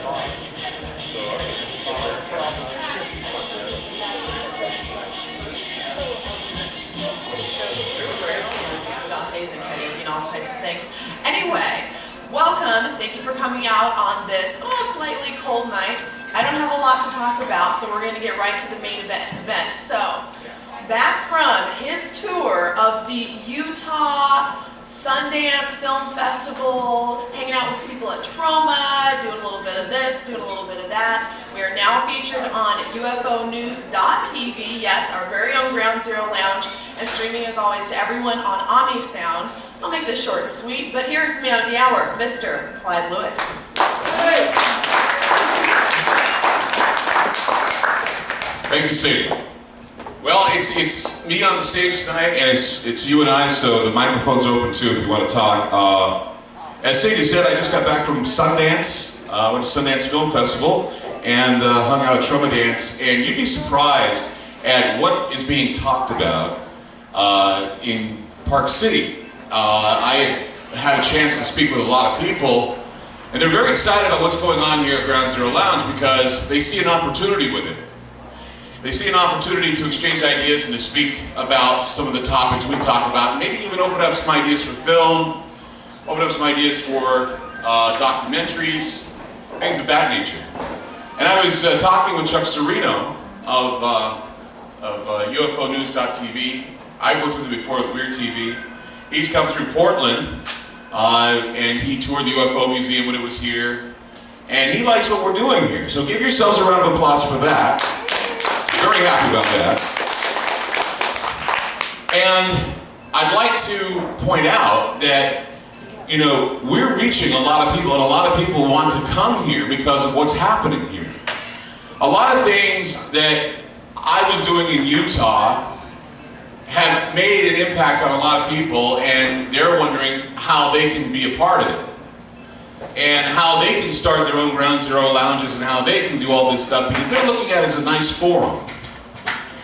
Dantes and karaoke and all types of things. Anyway, welcome. Thank you for coming out on this slightly cold night. I don't have a lot to talk about, so we're going to get right to the main event. So, back from his tour of the Utah Sundance Film Festival, hanging out with people at Troma, doing a little bit of this, doing a little bit of that. We are now featured on UFOnews.tv, yes, our very own Ground Zero Lounge, and streaming as always to everyone on OmniSound. I'll make this short and sweet, but here's the man of the hour, Mr. Clyde Lewis. Hey. Thank you, Sadie. Well, it's me on the stage tonight, and it's you and I, so the microphone's open too if you want to talk. As Sadie said, I just got back from Sundance, went to Sundance Film Festival, and hung out at Troma Dance, and you'd be surprised at what is being talked about in Park City. I had a chance to speak with a lot of people, and they're very excited about what's going on here at Ground Zero Lounge because they see an opportunity with it. They see an opportunity to exchange ideas and to speak about some of the topics we talk about, maybe even open up some ideas for film, open up some ideas for documentaries, things of that nature. And I was talking with Chuck Serino of UFOnews.tv. I've worked with him before with Weird TV. He's come through Portland, and he toured the UFO Museum when it was here. And he likes what we're doing here. So give yourselves a round of applause for that. Very happy about that. And I'd like to point out that, you know, we're reaching a lot of people, and a lot of people want to come here because of what's happening here. A lot of things that I was doing in Utah have made an impact on a lot of people, and they're wondering how they can be a part of it. And how they can start their own Ground Zero lounges and how they can do all this stuff because they're looking at it as a nice forum.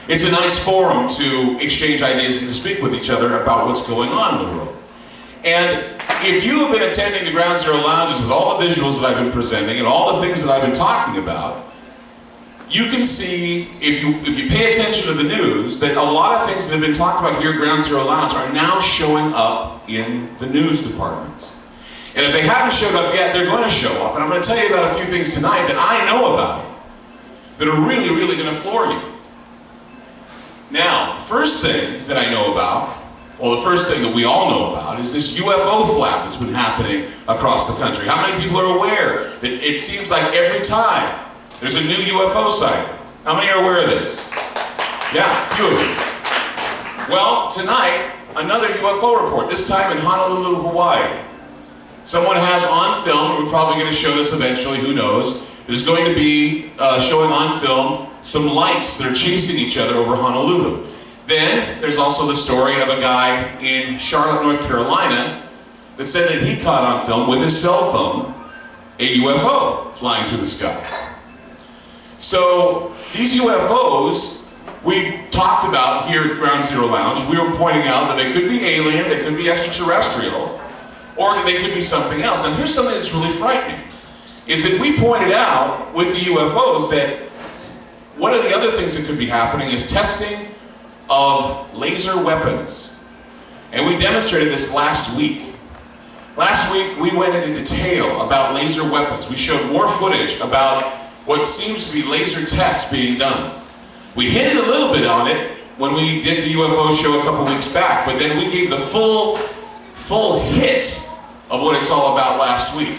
It's a nice forum to exchange ideas and to speak with each other about what's going on in the world. And if you have been attending the Ground Zero lounges with all the visuals that I've been presenting and all the things that I've been talking about, you can see, if you pay attention to the news, that a lot of things that have been talked about here at Ground Zero Lounge are now showing up in the news departments. And if they haven't showed up yet, they're going to show up. And I'm going to tell you about a few things tonight that I know about that are really, really going to floor you. Now, the first thing that I know about, well, the first thing that we all know about is this UFO flap that's been happening across the country. How many people are aware that it seems like every time there's a new UFO sighting? How many are aware of this? Yeah, a few of you. Well, tonight, another UFO report, this time in Honolulu, Hawaii. Someone has on film, and we're probably going to show this eventually, who knows, there's going to be showing on film some lights that are chasing each other over Honolulu. Then, there's also the story of a guy in Charlotte, North Carolina, that said that he caught on film with his cell phone a UFO flying through the sky. So, these UFOs, we talked about here at Ground Zero Lounge. We were pointing out that they could be alien, they could be extraterrestrial, or that they could be something else. Now here's something that's really frightening, is that we pointed out with the UFOs that one of the other things that could be happening is testing of laser weapons. And we demonstrated this last week. Last week we went into detail about laser weapons. We showed more footage about what seems to be laser tests being done. We hinted a little bit on it when we did the UFO show a couple weeks back, but then we gave the full hit of what it's all about last week.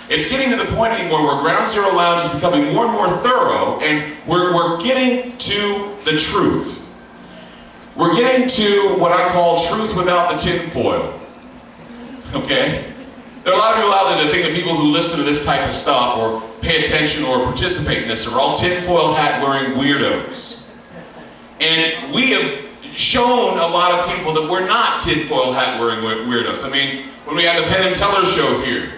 It's getting to the point anymore where Ground Zero Lounge is becoming more and more thorough, and we're getting to the truth. We're getting to what I call truth without the tinfoil. Okay? There are a lot of people out there that think that people who listen to this type of stuff or pay attention or participate in this are all tinfoil hat wearing weirdos. And we have shown a lot of people that we're not tinfoil hat wearing weirdos. I mean, when we had the Penn and Teller show here,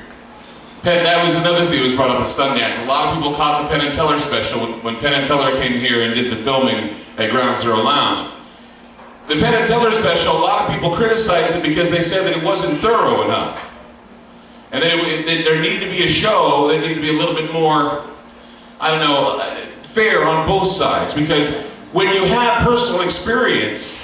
that was another thing that was brought up at Sundance. A lot of people caught the Penn and Teller special when Penn and Teller came here and did the filming at Ground Zero Lounge. The Penn and Teller special, a lot of people criticized it because they said that it wasn't thorough enough. And then there needed to be a show that needed to be a little bit more, I don't know, fair on both sides. Because when you have personal experience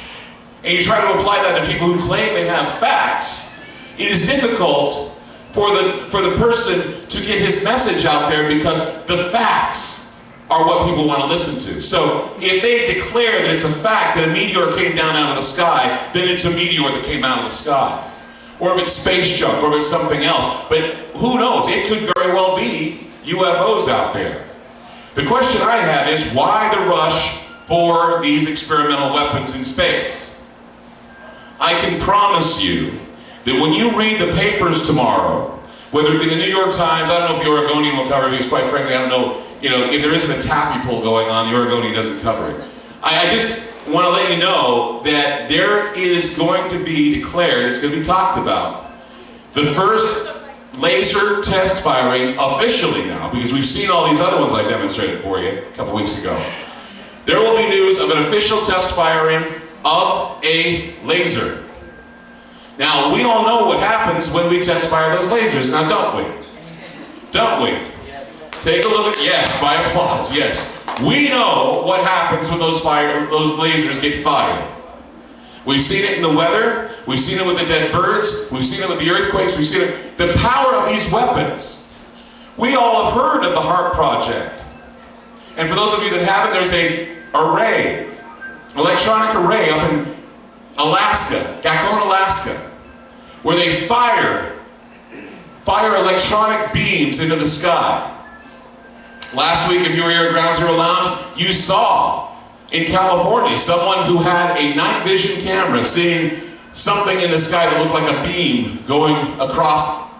and you try to apply that to people who claim they have facts, it is difficult for the person to get his message out there because the facts are what people want to listen to. So if they declare that it's a fact that a meteor came down out of the sky, then it's a meteor that came out of the sky. Or if it's space junk, or if it's something else. But who knows? It could very well be UFOs out there. The question I have is, why the rush for these experimental weapons in space? I can promise you that when you read the papers tomorrow, whether it be the New York Times, I don't know if the Oregonian will cover it, because quite frankly, I don't know, if there isn't a taffy pull going on, the Oregonian doesn't cover it. I just want to let you know that there is going to be declared, it's going to be talked about, the first laser test firing officially now, because we've seen all these other ones I demonstrated for you a couple weeks ago. There will be news of an official test firing of a laser. Now, we all know what happens when we test fire those lasers, now don't we? Don't we? Take a look at, yes, by applause, yes. We know what happens when those lasers get fired. We've seen it in the weather, we've seen it with the dead birds, we've seen it with the earthquakes, we've seen it, the power of these weapons. We all have heard of the HARP project. And for those of you that haven't, there's an array, electronic array up in Alaska, Gacon, Alaska, where they fire electronic beams into the sky. Last week, if you were here at Ground Zero Lounge, you saw in California someone who had a night vision camera seeing something in the sky that looked like a beam going across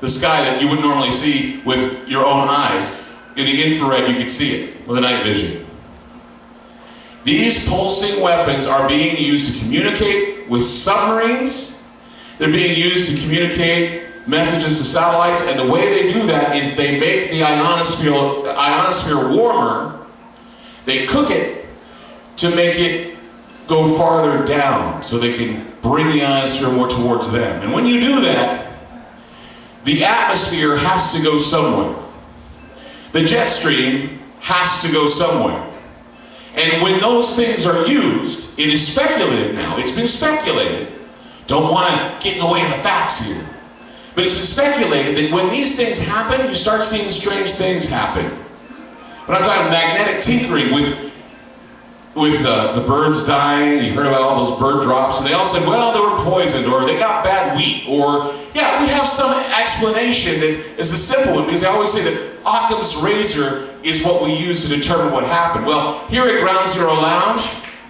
the sky that you wouldn't normally see with your own eyes. In the infrared, you could see it with a night vision. These pulsing weapons are being used to communicate with submarines. They're being used to communicate messages to satellites, and the way they do that is they make the ionosphere warmer. They cook it to make it go farther down so they can bring the ionosphere more towards them. And when you do that, the atmosphere has to go somewhere. The jet stream has to go somewhere. And when those things are used, it is speculated now, it's been speculated, don't want to get in the way of the facts here, but it's been speculated that when these things happen, you start seeing strange things happen. When I'm talking magnetic tinkering with the birds dying, you heard about all those bird drops, and they all said, well, they were poisoned, or they got bad wheat, or, yeah, we have some explanation that is a simple one, because I always say that Occam's razor is what we use to determine what happened. Well, here at Ground Zero Lounge,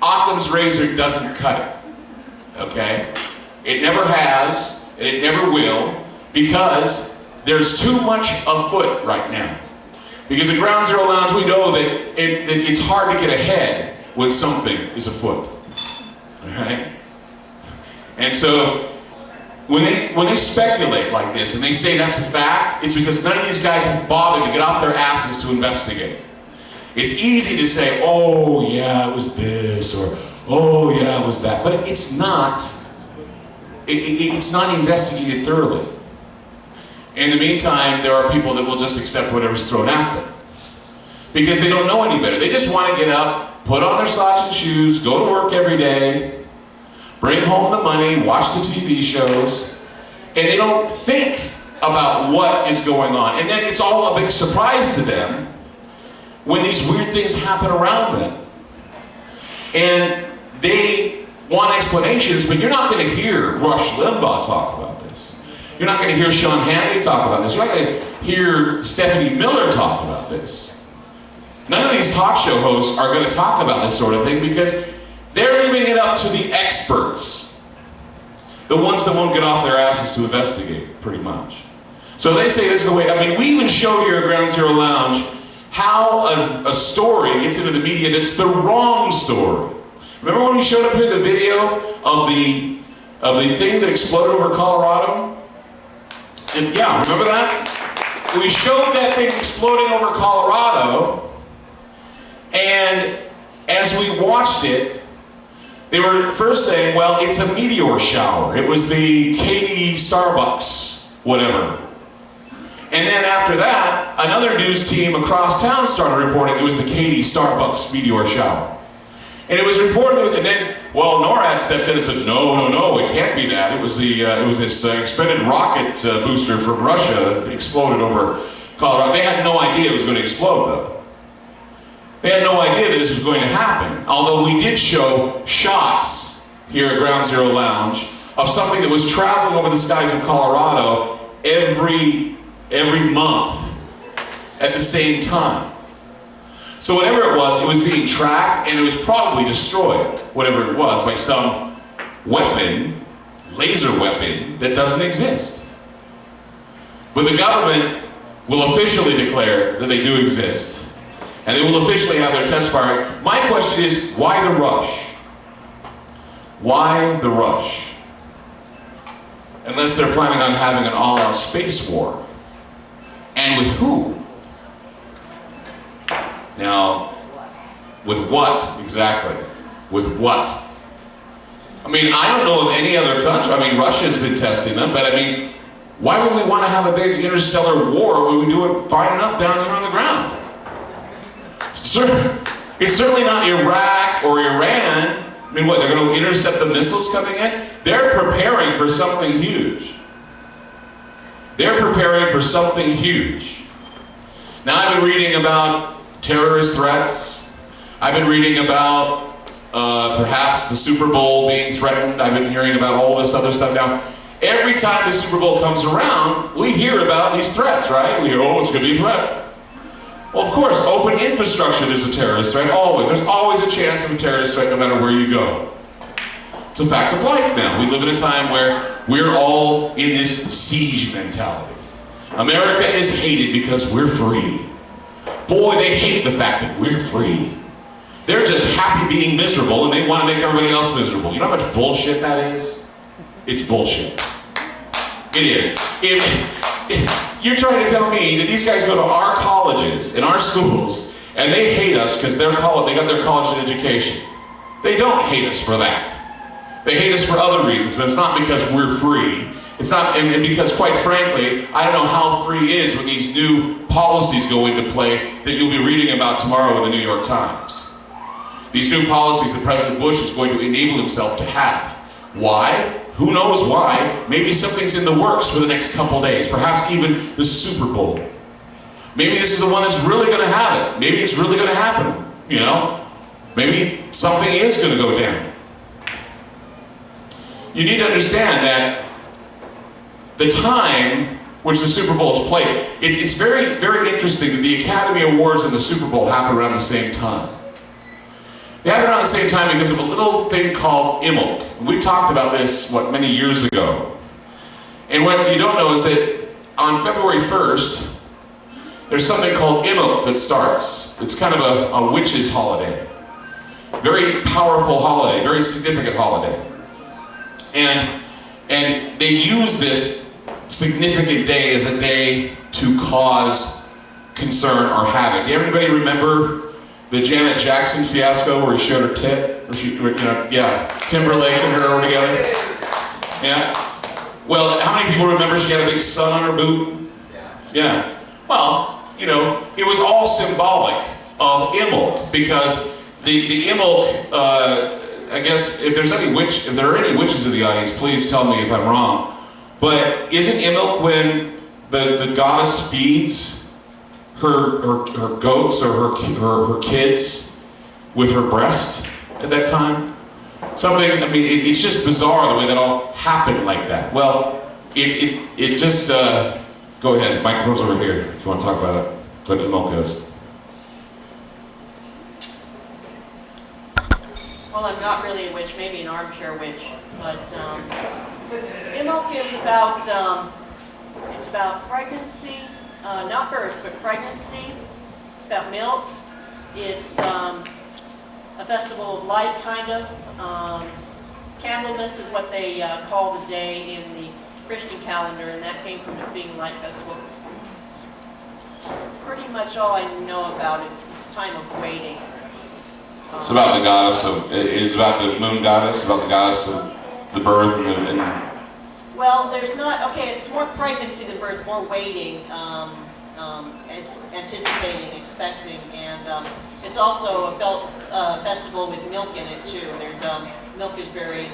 Occam's razor doesn't cut it, okay? It never has, and it never will, because there's too much afoot right now. Because at Ground Zero Lounge, we know that it's hard to get ahead when something is afoot, all right? And so, when they speculate like this and they say that's a fact, it's because none of these guys have bothered to get off their asses to investigate. It's easy to say, oh yeah, it was this, or oh yeah, it was that, but it's not. It's not investigated thoroughly. In the meantime, there are people that will just accept whatever's thrown at them because they don't know any better. They just want to get up, put on their socks and shoes, go to work every day, bring home the money, watch the TV shows, and they don't think about what is going on. And then it's all a big surprise to them when these weird things happen around them. And they want explanations, but you're not going to hear Rush Limbaugh talk about this. You're not going to hear Sean Hannity talk about this. You're not going to hear Stephanie Miller talk about this. None of these talk show hosts are going to talk about this sort of thing because they're leaving it up to the experts. The ones that won't get off their asses to investigate, pretty much. So they say this is the way, I mean, we even showed here at Ground Zero Lounge how a story gets into the media that's the wrong story. Remember when we showed up here the video of the thing that exploded over Colorado? And yeah, remember that? We showed that thing exploding over Colorado, and as we watched it, they were first saying, well, it's a meteor shower. It was the Katy Starbucks, whatever. And then after that, another news team across town started reporting it was the Katy Starbucks meteor shower. And it was reported, and then, well, NORAD stepped in and said, no, it can't be that. It was this expended rocket booster from Russia that exploded over Colorado. They had no idea it was going to explode, though. They had no idea that this was going to happen. Although we did show shots here at Ground Zero Lounge of something that was traveling over the skies of Colorado every month at the same time. So whatever it was being tracked, and it was probably destroyed, whatever it was, by some weapon, laser weapon, that doesn't exist. But the government will officially declare that they do exist. And they will officially have their test fire. My question is, why the rush? Why the rush? Unless they're planning on having an all-out space war. And with who? Now, with what exactly? With what? I mean, I don't know of any other country. I mean, Russia's been testing them, but I mean, why would we want to have a big interstellar war when we do it fine enough down here on the ground? It's certainly not Iraq or Iran. I mean, what, they're going to intercept the missiles coming in? They're preparing for something huge. They're preparing for something huge. Now, I've been reading about terrorist threats. I've been reading about perhaps the Super Bowl being threatened. I've been hearing about all this other stuff. Now, every time the Super Bowl comes around, we hear about these threats, right? We hear, oh, it's going to be a threat. Well, of course, open infrastructure, there's a terrorist threat, always. There's always a chance of a terrorist threat no matter where you go. It's a fact of life now. We live in a time where we're all in this siege mentality. America is hated because we're free. Boy, they hate the fact that we're free. They're just happy being miserable and they want to make everybody else miserable. You know how much bullshit that is? It's bullshit. It is. You're trying to tell me that these guys go to our colleges and our schools and they hate us because they got their college education. They don't hate us for that. They hate us for other reasons, but it's not because we're free. It's not, and because quite frankly, I don't know how free is when these new policies go into play that you'll be reading about tomorrow in the New York Times. These new policies that President Bush is going to enable himself to have. Why? Who knows why? Maybe something's in the works for the next couple days, perhaps even the Super Bowl. Maybe this is the one that's really going to have it. Maybe it's really going to happen, you know? Maybe something is going to go down. You need to understand that the time which the Super Bowl is played, it's very, very interesting that the Academy Awards and the Super Bowl happen around the same time. They happen around the same time because of a little thing called Immelk. We've talked about this, many years ago. And what you don't know is that on February 1st, there's something called Immelk that starts. It's kind of a witch's holiday. Very powerful holiday, very significant holiday. And they use this significant day as a day to cause concern or havoc. Do anybody remember the Janet Jackson fiasco where he showed her tit? Timberlake and her were together? Yeah? Well, how many people remember she had a big sun on her boot? Yeah. Well, you know, it was all symbolic of Immelk because the Immelk, I guess if there are any witches in the audience, please tell me if I'm wrong. But isn't Immelk when the goddess feeds her goats or her kids with her breast at that time? Something, I mean, it's just bizarre the way that all happened like that. Well, it just, go ahead, the microphone's over here if you want to talk about it, what Immelk goes. Well, I'm not really a witch, maybe an armchair witch, but Immelk is about, it's about pregnancy, not birth, but pregnancy. It's about milk. It's a festival of light, kind of. Candlemas is what they call the day in the Christian calendar, and that came from it being a light festival. It's pretty much all I know about it. It's a time of waiting. It's about the goddess of, it is about the moon goddess, about the goddess of the birth and Well, there's not, okay, it's more pregnancy than birth, more waiting, anticipating, expecting, and it's also a festival with milk in it too. There's, milk is very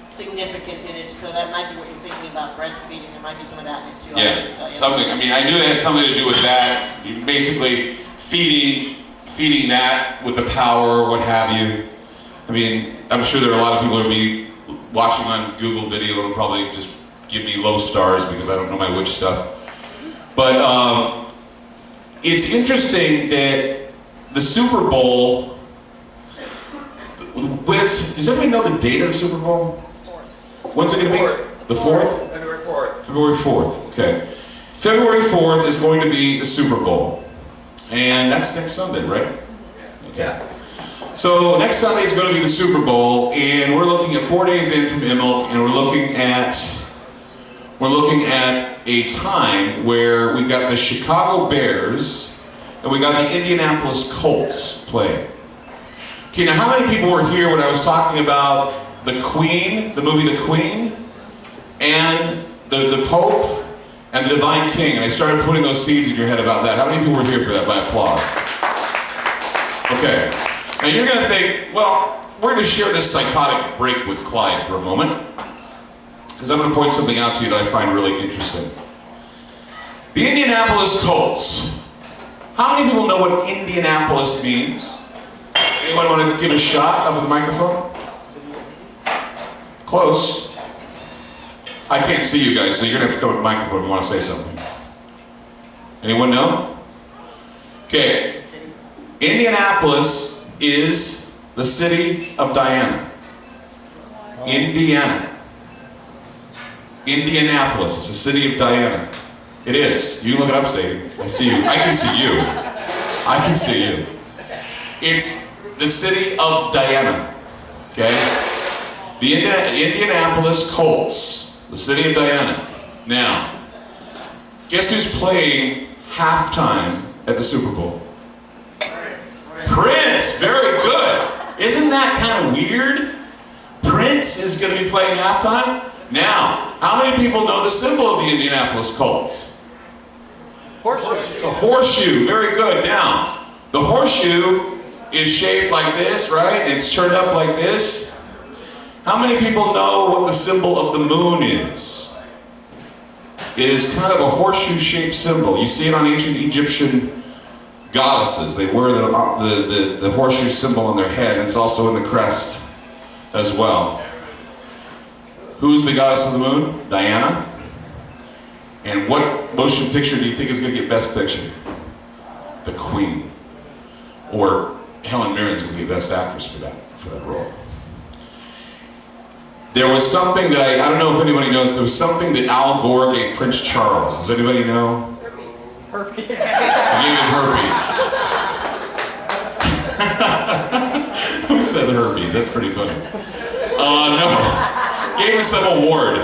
significant in it, so that might be what you're thinking about, breastfeeding. There might be some of that in it too. Yeah, something, I mean, I knew it had something to do with that. Basically, feeding that with the power, what have you. I mean, I'm sure there are a lot of people who will be watching on Google video and probably just give me low stars because I don't know my witch stuff. But it's interesting that the Super Bowl, does everybody know the date of the Super Bowl? When's it going to be? The 4th? February 4th. February 4th, okay. February 4th is going to be the Super Bowl. And that's next Sunday, right? Okay. So next Sunday is going to be the Super Bowl, and we're looking at 4 days in from Immelk, and we're looking at a time where we got the Chicago Bears and we got the Indianapolis Colts playing. Okay, now how many people were here when I was talking about the Queen, the movie The Queen, and the Pope and the Divine King, and I started putting those seeds in your head about that. How many people were here for that by applause? Okay. Now you're going to think, well, we're going to share this psychotic break with Clyde for a moment, because I'm going to point something out to you that I find really interesting. The Indianapolis Colts. How many people know what Indianapolis means? Anyone want to give a shot up with the microphone? Close. I can't see you guys, so you're going to have to come with the microphone if you want to say something. Anyone know? Okay. Indianapolis is the city of Diana. Indiana. Indianapolis. It's the city of Diana. It is. You can look it up, Sadie. I see you. I can see you. I can see you. It's the city of Diana. Okay? The Indianapolis Colts. The city of Diana. Now, guess who's playing halftime at the Super Bowl? Prince. Very good. Isn't that kind of weird? Prince is going to be playing halftime? Now, how many people know the symbol of the Indianapolis Colts? Horseshoe. It's a horseshoe. Very good. Now, the horseshoe is shaped like this, right? It's turned up like this. How many people know what the symbol of the moon is? It is kind of a horseshoe-shaped symbol. You see it on ancient Egyptian goddesses. They wear the horseshoe symbol on their head, and it's also in the crest as well. Who's the goddess of the moon? Diana. And what motion picture do you think is going to get Best Picture? The Queen. Or Helen Mirren's going to get Best Actress for that role. There was something that I don't know if anybody knows, there was something that Al Gore gave Prince Charles. Does anybody know? Herpes. He gave him herpes. Who said herpes? That's pretty funny. No. Gave him some award.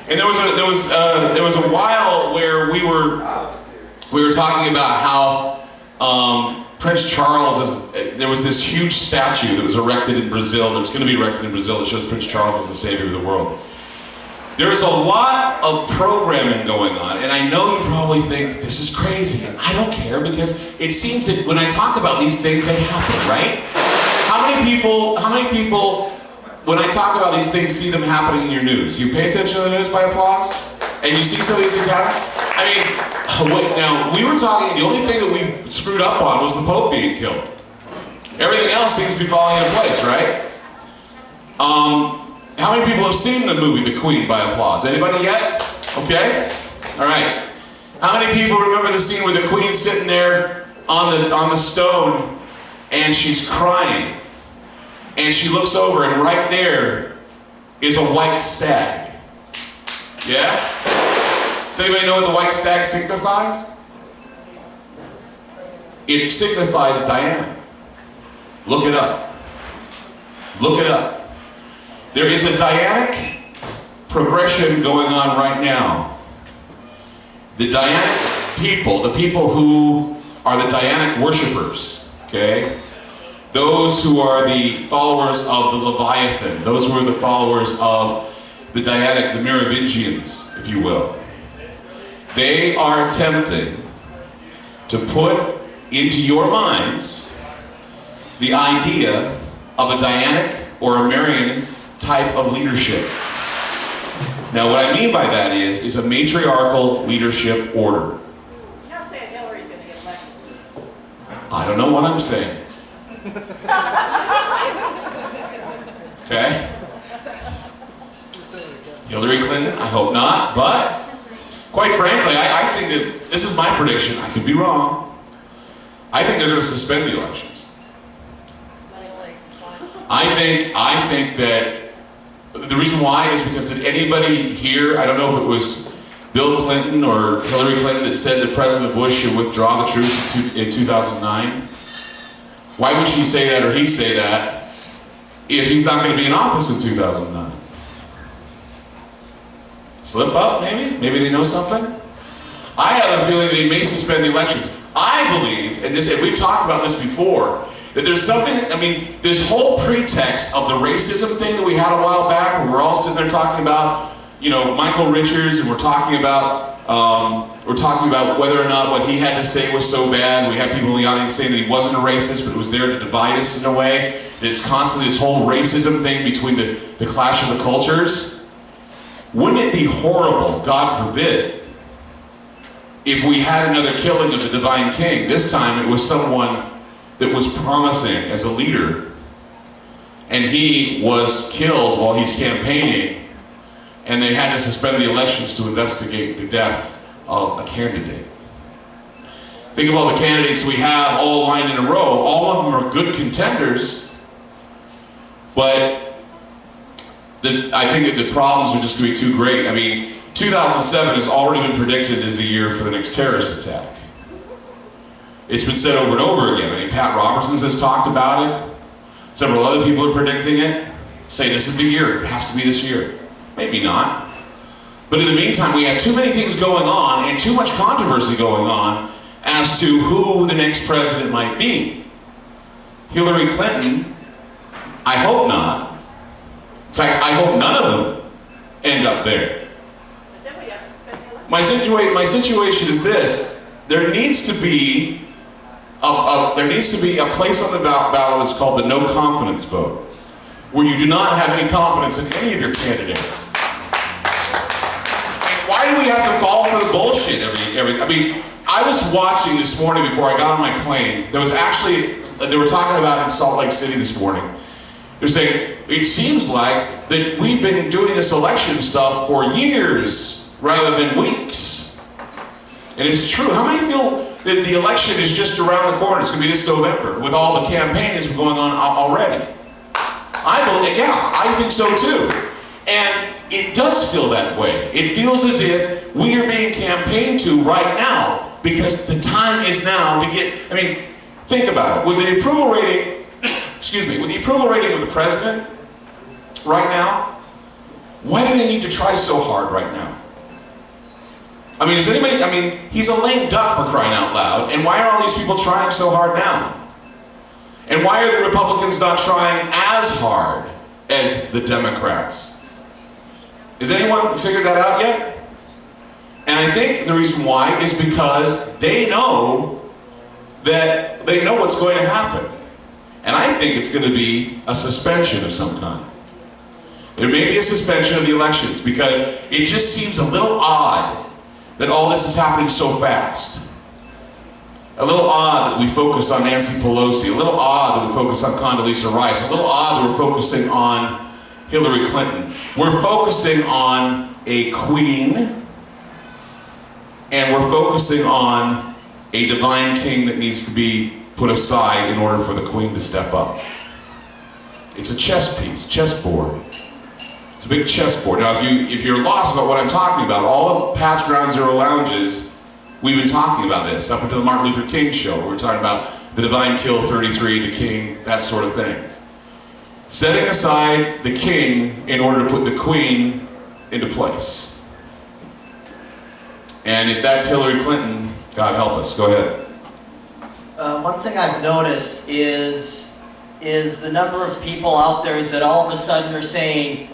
And there was a while where we were talking about how Prince Charles there was this huge statue that was erected in Brazil, that's going to be erected in Brazil, that shows Prince Charles as the savior of the world. There is a lot of programming going on, and I know you probably think this is crazy, and I don't care, because it seems that when I talk about these things, they happen, right? How many people, when I talk about these things, see them happening in your news? You pay attention to the news by applause? And you see some of these things happen? I mean, now, we were talking, the only thing that we screwed up on was the Pope being killed. Everything else seems to be falling into place, right? How many people have seen the movie The Queen by applause? Anybody yet? Okay? All right. How many people remember the scene where the Queen's sitting there on the stone and she's crying? And she looks over, and right there is a white stag. Yeah? Does anybody know what the white stag signifies? It signifies Diana. Look it up. Look it up. There is a Dianic progression going on right now. The Dianic people, the people who are the Dianic worshipers, okay? Those who are the followers of the Leviathan, those who are the followers of the Diadic, the Merovingians, if you will. They are attempting to put into your minds the idea of a Dianic or a Marian type of leadership. Now, what I mean by that is a matriarchal leadership order. You're not saying Hillary's going to get elected. I don't know what I'm saying. Okay? Hillary Clinton, I hope not, but quite frankly, I think that this is my prediction. I could be wrong. I think they're going to suspend the elections. I think that the reason why is because did anybody here, I don't know if it was Bill Clinton or Hillary Clinton that said that President Bush should withdraw the troops in 2009? Why would she say that or he say that if he's not going to be in office in 2009? Slip up, maybe? Maybe they know something? I have a feeling they may suspend the elections. I believe, and we've talked about this before, that there's something, I mean, this whole pretext of the racism thing that we had a while back, where we're all sitting there talking about, you know, Michael Richards, and we're talking about whether or not what he had to say was so bad. We had people in the audience saying that he wasn't a racist, but it was there to divide us in a way. That it's constantly this whole racism thing between the clash of the cultures. Wouldn't it be horrible, God forbid, if we had another killing of the divine king? This time it was someone that was promising as a leader, and he was killed while he's campaigning, and they had to suspend the elections to investigate the death of a candidate. Think of all the candidates we have all lined in a row. All of them are good contenders, but I think that the problems are just going to be too great. I mean, 2007 has already been predicted as the year for the next terrorist attack. It's been said over and over again. I mean, Pat Robertson has talked about it. Several other people are predicting it. Say this is the year. It has to be this year. Maybe not. But in the meantime, we have too many things going on and too much controversy going on as to who the next president might be. Hillary Clinton, I hope not. In fact, I hope none of them end up there. My situation is this. There needs to be a place on the ballot that's called the no confidence vote, where you do not have any confidence in any of your candidates. And why do we have to fall for the bullshit every? I mean, I was watching this morning before I got on my plane. There was actually, they were talking about in Salt Lake City this morning. They're saying, it seems like that we've been doing this election stuff for years rather than weeks. And it's true. How many feel that the election is just around the corner? It's going to be this November with all the campaigns going on already. I think so too. And it does feel that way. It feels as if we are being campaigned to right now because the time is now to get, I mean, think about it. With the approval rating, with the approval rating of the president right now, why do they need to try so hard right now? I mean, he's a lame duck for crying out loud, and why are all these people trying so hard now? And why are the Republicans not trying as hard as the Democrats? Has anyone figured that out yet? And I think the reason why is because they know what's going to happen. And I think it's going to be a suspension of some kind. There may be a suspension of the elections because it just seems a little odd that all this is happening so fast. A little odd that we focus on Nancy Pelosi. A little odd that we focus on Condoleezza Rice. A little odd that we're focusing on Hillary Clinton. We're focusing on a queen, and we're focusing on a divine king that needs to be put aside in order for the queen to step up. It's a chess piece, chessboard. It's a big chessboard. Now, if you're lost about what I'm talking about, all of past Ground Zero lounges, we've been talking about this up until the Martin Luther King show. Where we're talking about the divine kill 33, the king, that sort of thing. Setting aside the king in order to put the queen into place. And if that's Hillary Clinton, God help us. Go ahead. One thing I've noticed is the number of people out there that all of a sudden are saying,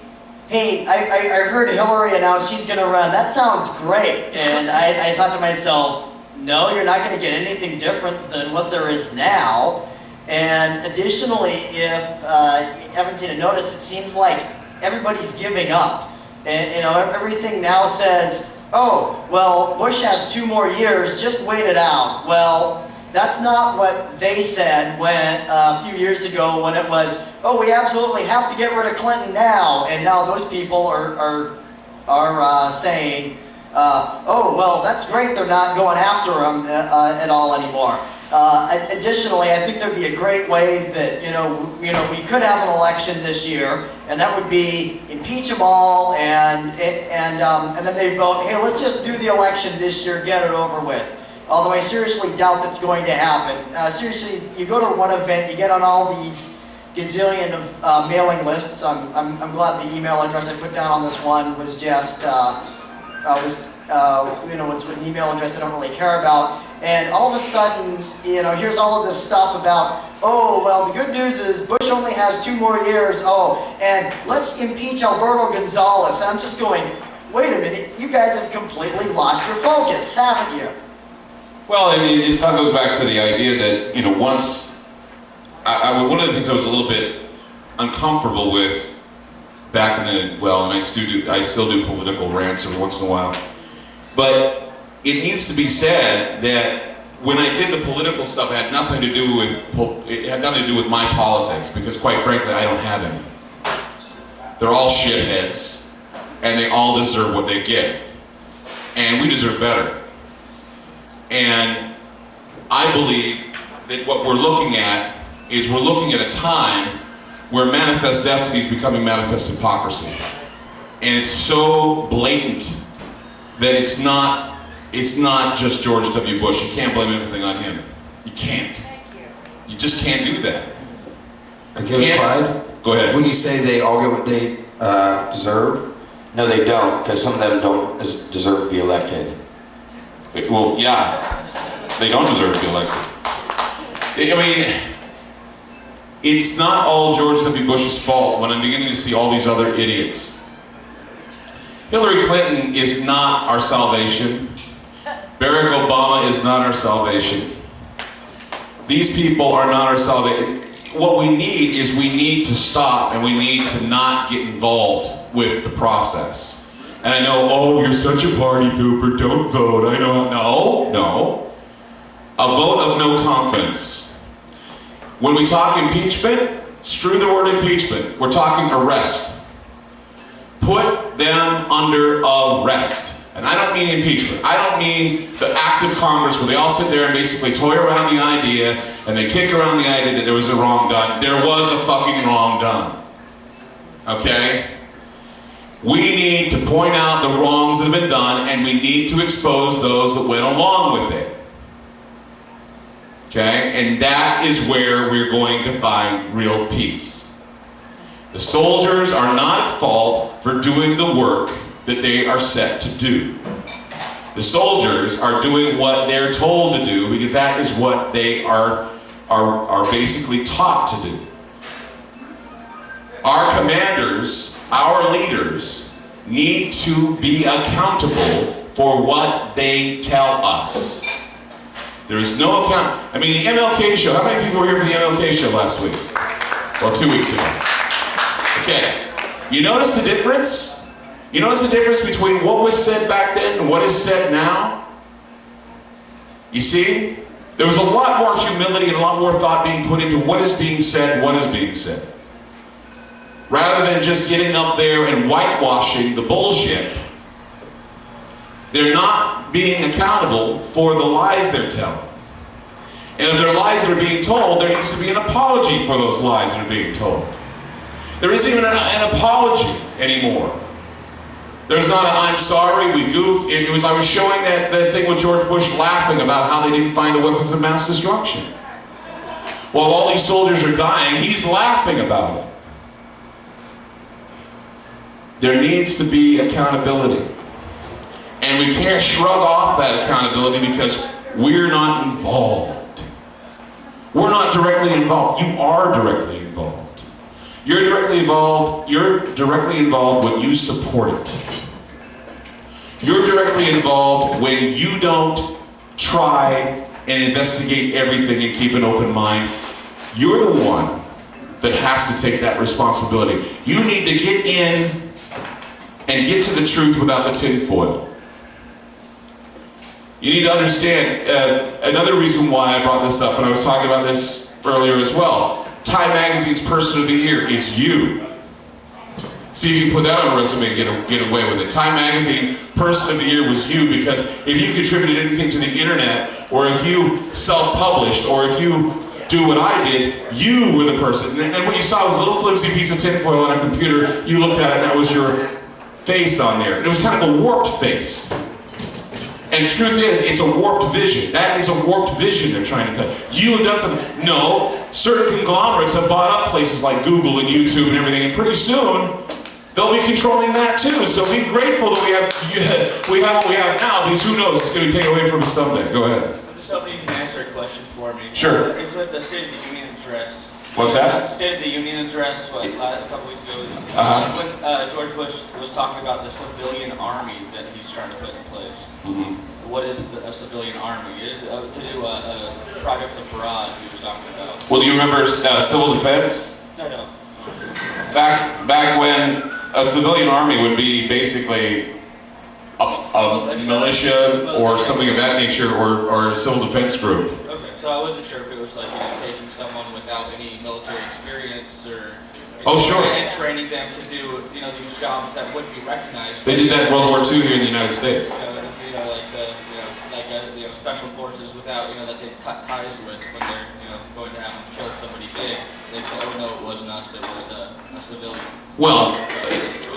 hey, I heard Hillary announced she's going to run. That sounds great. And I thought to myself, no, you're not going to get anything different than what there is now. And additionally, if you haven't seen a notice, it seems like everybody's giving up. And you know, everything now says, oh, well, Bush has 2 more years, just wait it out. Well, that's not what they said when a few years ago when it was, oh, we absolutely have to get rid of Clinton now. And now those people are saying, oh, well, that's great, they're not going after him at all anymore. Additionally, I think there'd be a great way that we could have an election this year, and that would be impeach them all, and then they vote. Hey, let's just do the election this year, get it over with. Although I seriously doubt that's going to happen. Seriously, you go to one event, you get on all these gazillion of mailing lists. I'm glad the email address I put down on this one was just was an email address I don't really care about. And all of a sudden, here's all of this stuff about, oh, well, the good news is Bush only has 2 more years. Oh, and let's impeach Alberto Gonzales. And I'm just going, wait a minute, you guys have completely lost your focus, haven't you? Well, I mean, it goes back to the idea that, once, one of the things I was a little bit uncomfortable with back in the, and I still do political rants every once in a while, but it needs to be said that when I did the political stuff, it had nothing to do with my politics, because quite frankly, I don't have any. They're all shitheads, and they all deserve what they get. And we deserve better. And I believe that what we're looking at is we're looking at a time where manifest destiny is becoming manifest hypocrisy. And it's so blatant that it's not just George W. Bush. You can't blame everything on him. You can't. You just can't do that. Again, Clyde? Go ahead. When you say they all get what they deserve, no, they don't, because some of them don't deserve to be elected. Well, yeah, they don't deserve to be elected. I mean, it's not all George W. Bush's fault when I'm beginning to see all these other idiots. Hillary Clinton is not our salvation. Barack Obama is not our salvation. These people are not our salvation. What we need to stop, and we need to not get involved with the process. And I know, oh, you're such a party pooper, don't vote. I know, no. A vote of no confidence. When we talk impeachment, screw the word impeachment. We're talking arrest. Put them under arrest. And I don't mean impeachment. I don't mean the act of Congress where they all sit there and basically toy around the idea and they kick around the idea that there was a wrong done. There was a fucking wrong done. Okay? We need to point out the wrongs that have been done, and we need to expose those that went along with it. Okay? And that is where we're going to find real peace. The soldiers are not at fault for doing the work that they are set to do. The soldiers are doing what they're told to do because that is what they are basically taught to do. Our commanders, our leaders, need to be accountable for what they tell us. There is no account. I mean, the MLK show, how many people were here for the MLK show last week? Or 2 weeks ago? Okay. You notice the difference? You notice the difference between what was said back then and what is said now? You see? There was a lot more humility and a lot more thought being put into what is being said and what is being said. Rather than just getting up there and whitewashing the bullshit, they're not being accountable for the lies they're telling. And if there are lies that are being told, there needs to be an apology for those lies that are being told. There isn't even an apology anymore. There's not an I'm sorry, we goofed. I was showing that thing with George Bush laughing about how they didn't find the weapons of mass destruction. While all these soldiers are dying, he's laughing about it. There needs to be accountability. And we can't shrug off that accountability because we're not involved. We're not directly involved. You are directly involved. You're directly involved when you support it. You're directly involved when you don't try and investigate everything and keep an open mind. You're the one that has to take that responsibility. You need to get in and get to the truth without the tinfoil. You need to understand, another reason why I brought this up, and I was talking about this earlier as well, Time Magazine's Person of the Year is you. See if you can put that on a resume and get away with it. Time Magazine Person of the Year was you, because if you contributed anything to the internet, or if you self-published, or if you do what I did, you were the person. And what you saw was a little flimsy piece of tinfoil on a computer. You looked at it, and that was your face on there. And it was kind of a warped face. And the truth is, it's a warped vision. That is a warped vision they're trying to tell. You have done something. No, certain conglomerates have bought up places like Google and YouTube and everything, and pretty soon, they'll be controlling that too. So be grateful that we have what we have now, because who knows, it's going to be taken away from us someday. Go ahead. I'm just hoping you can answer a question for me. Sure. It's with the State of the Union address. What's that? State of the Union address, a couple weeks ago, when George Bush was talking about the civilian army that he's trying to put in place. Mm-hmm. What is a civilian army? To do projects abroad, he was talking about. Well, do you remember civil defense? No. Back when a civilian army would be basically a militia or something of that nature, or a civil defense group. Okay, so I wasn't sure if it was like taking someone without any military experience or. Oh, sure. And training them to do these jobs that wouldn't be recognized. They did that in World War II here in the United States. Like special forces without that they cut ties with when they're going to have to kill somebody big. They'd say, oh no, it wasn't us, it was a civilian. Well,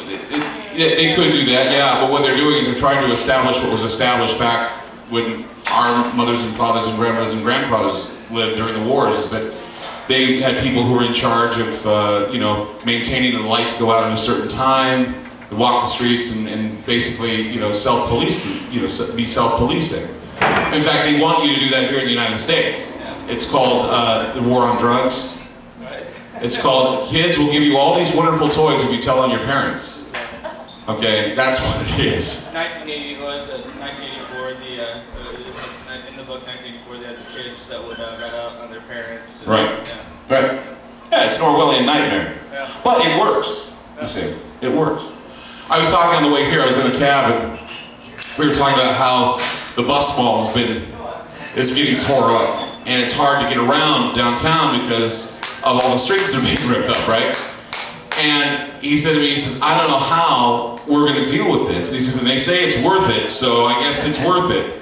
they could do that, yeah, but what they're doing is they're trying to establish what was established back when our mothers and fathers and grandmothers and grandfathers lived during the wars, is that they had people who were in charge of, maintaining the lights go out at a certain time, to walk the streets and basically, self-police, be self-policing. In fact, they want you to do that here in the United States. It's called the war on drugs. It's called, kids will give you all these wonderful toys if you tell on your parents. Okay, that's what it is. 1984, in the book 1984, they had the kids that would rat out on their parents. Right. Yeah, it's an Orwellian nightmare. Yeah. But it works, you see. It works. I was talking on the way here, I was in a cab, and we were talking about how the bus mall is getting tore up, and it's hard to get around downtown because of all the streets that are being ripped up, right? And he said to me, he says, I don't know how we're going to deal with this. And he says, and they say it's worth it, so I guess it's worth it.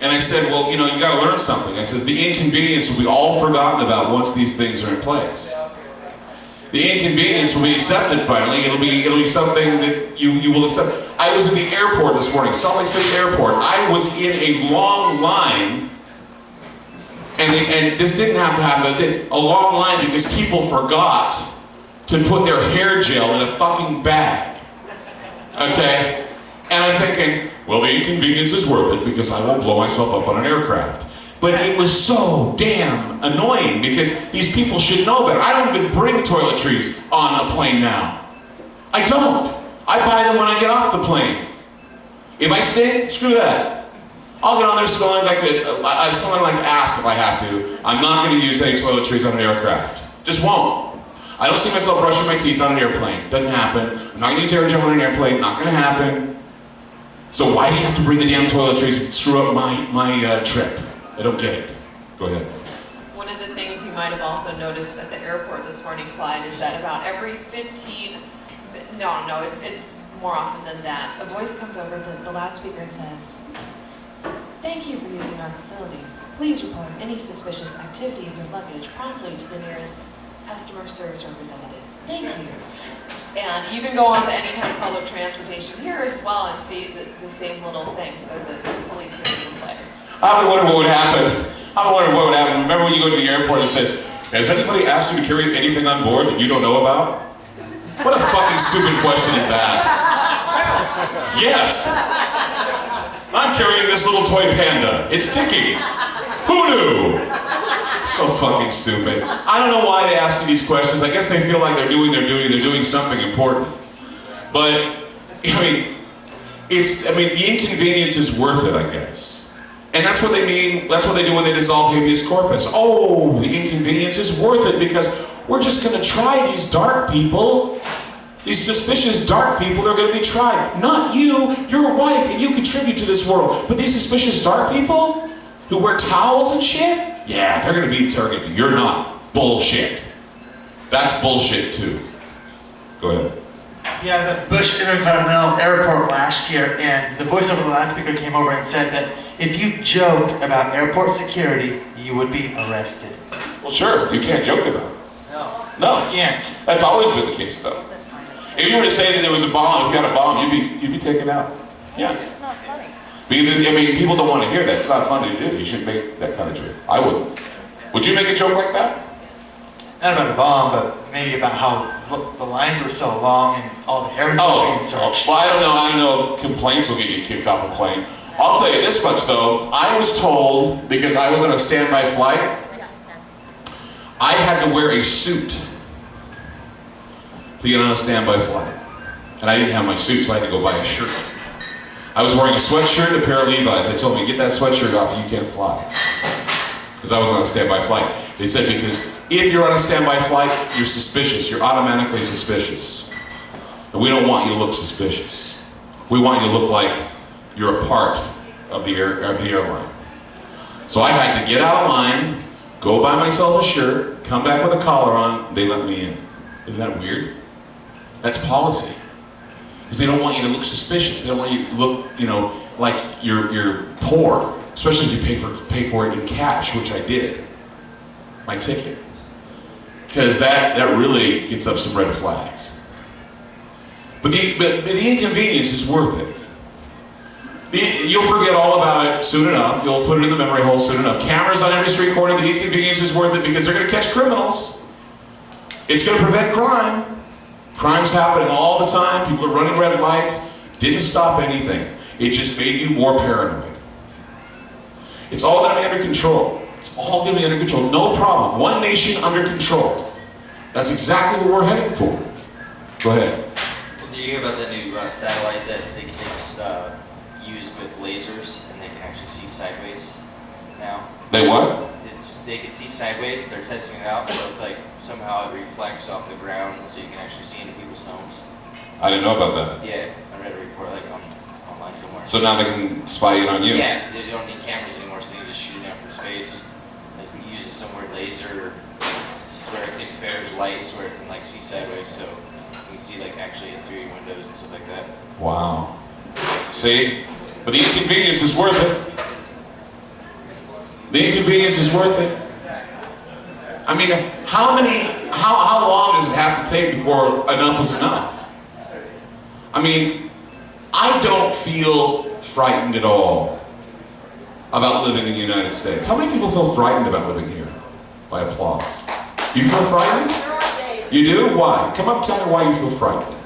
And I said, well, you got to learn something. I says, the inconvenience will be all forgotten about once these things are in place. The inconvenience will be accepted finally. It'll be something that you will accept. I was in the airport this morning, Salt Lake City Airport. I was in a long line, and this didn't have to happen, but it did. A long line because people forgot to put their hair gel in a fucking bag. Okay? And I'm thinking, well, the inconvenience is worth it because I won't blow myself up on an aircraft. But it was so damn annoying because these people should know better. I don't even bring toiletries on a plane now. I don't. I buy them when I get off the plane. If I stink, screw that. I'll get on there smelling like ass if I have to. I'm not going to use any toiletries on an aircraft. Just won't. I don't see myself brushing my teeth on an airplane. Doesn't happen. I'm not going to use air gel on an airplane. Not going to happen. So why do you have to bring the damn toiletries and screw up my trip? I don't get it. Go ahead. One of the things you might have also noticed at the airport this morning, Clyde, is that about every 15, it's more often than that, a voice comes over the loudspeaker and says, "Thank you for using our facilities. Please report any suspicious activities or luggage promptly to the nearest customer service representative. Thank you." And you can go on to any kind of public transportation here as well and see the same little thing, so that the policing is in place. I would wonder what would happen. Remember when you go to the airport and it says, has anybody asked you to carry anything on board that you don't know about? What a fucking stupid question is that? Yes. I'm carrying this little toy panda. It's ticking. Who knew? So fucking stupid. I don't know why they ask you these questions. I guess they feel like they're doing something important. But, I mean, the inconvenience is worth it, I guess. And that's what they mean, that's what they do when they dissolve habeas corpus. Oh, the inconvenience is worth it because we're just gonna try these dark people. These suspicious dark people, they're gonna be tried. Not you, you're white and you contribute to this world. But these suspicious dark people who wear towels and shit, yeah, they're gonna be interrogated. You're not. Bullshit. That's bullshit too. Go ahead. Yeah, I was at Bush Intercontinental Airport last year, and the voice over the loudspeaker came over and said that if you joked about airport security, you would be arrested. Well, sure, you can't joke about it. No, You can't. that's always been the case, though. If you were to say that there was a bomb, if you had a bomb, you'd be taken out. Yeah. It's not funny. Because people don't want to hear that. It's not funny to do. You shouldn't make that kind of joke. I wouldn't. Would you make a joke like that? Not about the bomb, but maybe about how the lines were so long and all the areas were being searched. Well, I don't know if complaints will get you kicked off a plane. I'll tell you this much though. I was told, because I was on a standby flight, I had to wear a suit to get on a standby flight. And I didn't have my suit, so I had to go buy a shirt. I was wearing a sweatshirt and a pair of Levi's. They told me, get that sweatshirt off, you can't fly. Because I was on a standby flight. They said, because if you're on a standby flight, you're suspicious. You're automatically suspicious. And we don't want you to look suspicious. We want you to look like you're a part of the airline. So I had to get out of line, go buy myself a shirt, come back with a collar on, they let me in. Isn't that weird? That's policy. Because they don't want you to look suspicious. They don't want you to look, like you're poor. Especially if you pay for it in cash, which I did. My ticket. Because that really gets up some red flags. But the inconvenience is worth it. You'll forget all about it soon enough. You'll put it in the memory hole soon enough. Cameras on every street corner, the inconvenience is worth it because they're going to catch criminals. It's going to prevent crime. Crime's happening all the time. People are running red lights. Didn't stop anything. It just made you more paranoid. It's all going to be under control. It's all going to be under control. No problem. One nation under control. That's exactly what we're heading for. Go ahead. Well, did you hear about the new satellite that it's used with lasers and they can actually see sideways now? They what? They can see sideways. They're testing it out, so it's like somehow it reflects off the ground, so you can actually see into people's homes. I didn't know about that. Yeah, I read a report online somewhere. So now they can spy in on you. Yeah, they don't need cameras anymore, so they can just shoot it down from space. It uses somewhere laser, where it infrared lights, where it can like see sideways, so you can see like actually in through your windows and stuff like that. Wow. See? But the inconvenience is worth it. The inconvenience is worth it. I mean, how long does it have to take before enough is enough? I mean, I don't feel frightened at all about living in the United States. How many people feel frightened about living here? By applause. You feel frightened? You do? Why? Come up and tell me why you feel frightened.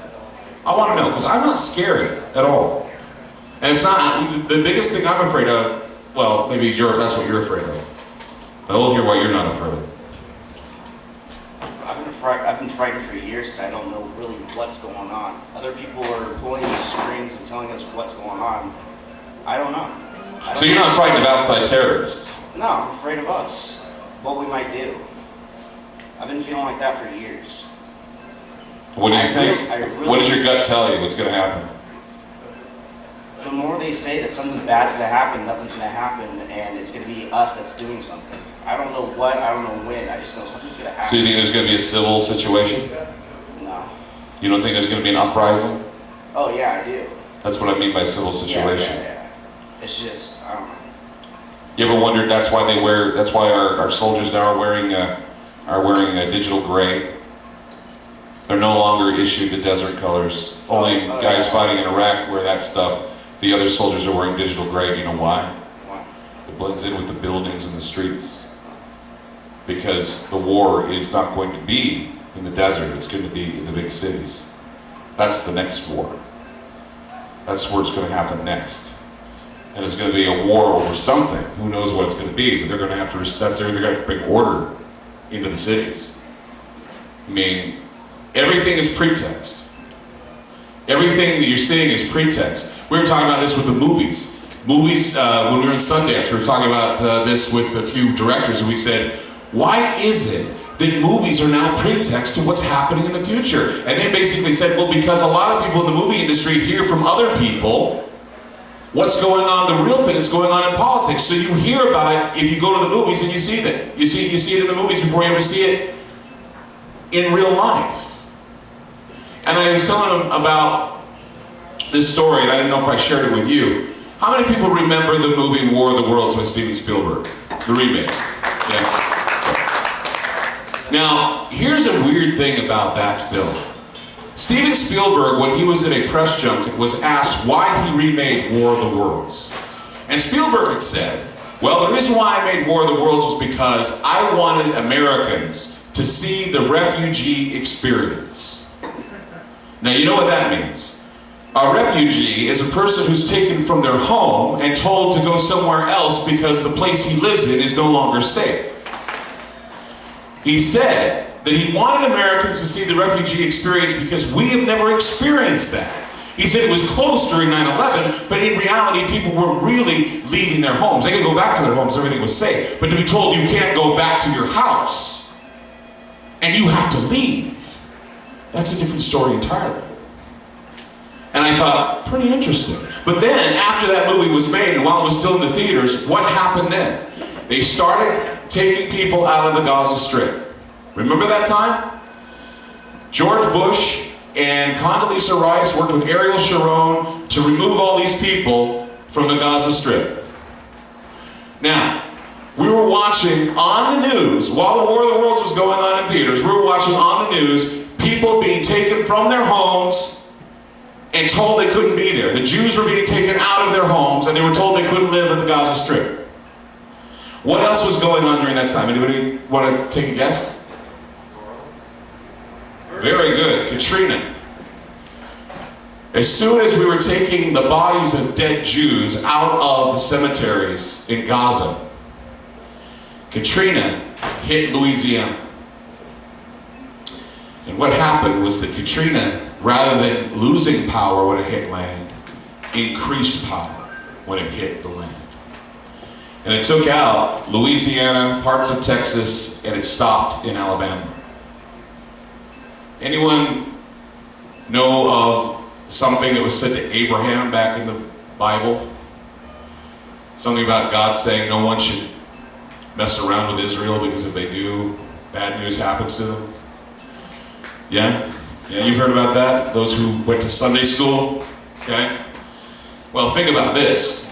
I want to know, because I'm not scared at all. And it's not, the biggest thing I'm afraid of, well, maybe that's what you're afraid of. But I'll hear why you're not afraid. I've been frightened for years because I don't know really what's going on. Other people are pulling these strings and telling us what's going on. I don't know. So you're not frightened of outside terrorists? No, I'm afraid of us. What we might do. I've been feeling like that for years. What do you think? What does your gut tell you? What's going to happen? The more they say that something bad's going to happen, nothing's going to happen, and it's going to be us that's doing something. I don't know what, I don't know when, I just know something's going to happen. So you think there's going to be a civil situation? No. You don't think there's going to be an uprising? Oh yeah, I do. That's what I mean by civil situation. Yeah. It's just, I don't know. You ever wondered that's why our soldiers now are wearing a digital gray? They're no longer issued the desert colors. Only guys fighting in Iraq wear that stuff. The other soldiers are wearing digital gray. Do you know why? Why? It blends in with the buildings and the streets. Because the war is not going to be in the desert, it's going to be in the big cities. That's the next war. That's where it's going to happen next. and it's going to be a war over something. Who knows what it's going to be? But they're going to have to. They're going to bring order into the cities. I mean, everything is pretext. Everything that you're seeing is pretext. We were talking about this with the movies. Movies, when we were in Sundance, we were talking about this with a few directors, and we said, why is it that movies are now pretext to what's happening in the future? And they basically said, well, because a lot of people in the movie industry hear from other people what's going on, the real thing that's going on in politics. So you hear about it if you go to the movies and you see that. You see it in the movies before you ever see it in real life. And I was telling them about this story, and I didn't know if I shared it with you. How many people remember the movie War of the Worlds with Steven Spielberg? The remake. Yeah. Now, here's a weird thing about that film. Steven Spielberg, when he was at a press junket, was asked why he remade War of the Worlds. And Spielberg had said, well, the reason why I made War of the Worlds was because I wanted Americans to see the refugee experience. Now, you know what that means. A refugee is a person who's taken from their home and told to go somewhere else because the place he lives in is no longer safe. He said that he wanted Americans to see the refugee experience because we have never experienced that. He said it was close during 9/11, but in reality, people were really leaving their homes. They could go back to their homes, everything was safe. But to be told you can't go back to your house and you have to leave, that's a different story entirely. And I thought, pretty interesting. But then, after that movie was made, and while it was still in the theaters, what happened then? They started taking people out of the Gaza Strip. Remember that time? George Bush and Condoleezza Rice worked with Ariel Sharon to remove all these people from the Gaza Strip. Now, we were watching on the news, while the War of the Worlds was going on in theaters, we were watching on the news people being taken from their homes and told they couldn't be there. The Jews were being taken out of their homes and they were told they couldn't live in the Gaza Strip. What else was going on during that time? Anybody want to take a guess? Very good. Katrina. As soon as we were taking the bodies of dead Jews out of the cemeteries in Gaza, Katrina hit Louisiana. And what happened was that Katrina, rather than losing power when it hit land, increased power when it hit the land. And it took out Louisiana, parts of Texas, and it stopped in Alabama. Anyone know of something that was said to Abraham back in the Bible? Something about God saying no one should mess around with Israel because if they do, bad news happens to them. Yeah? Yeah, you've heard about that? Those who went to Sunday school? Okay? Well, think about this.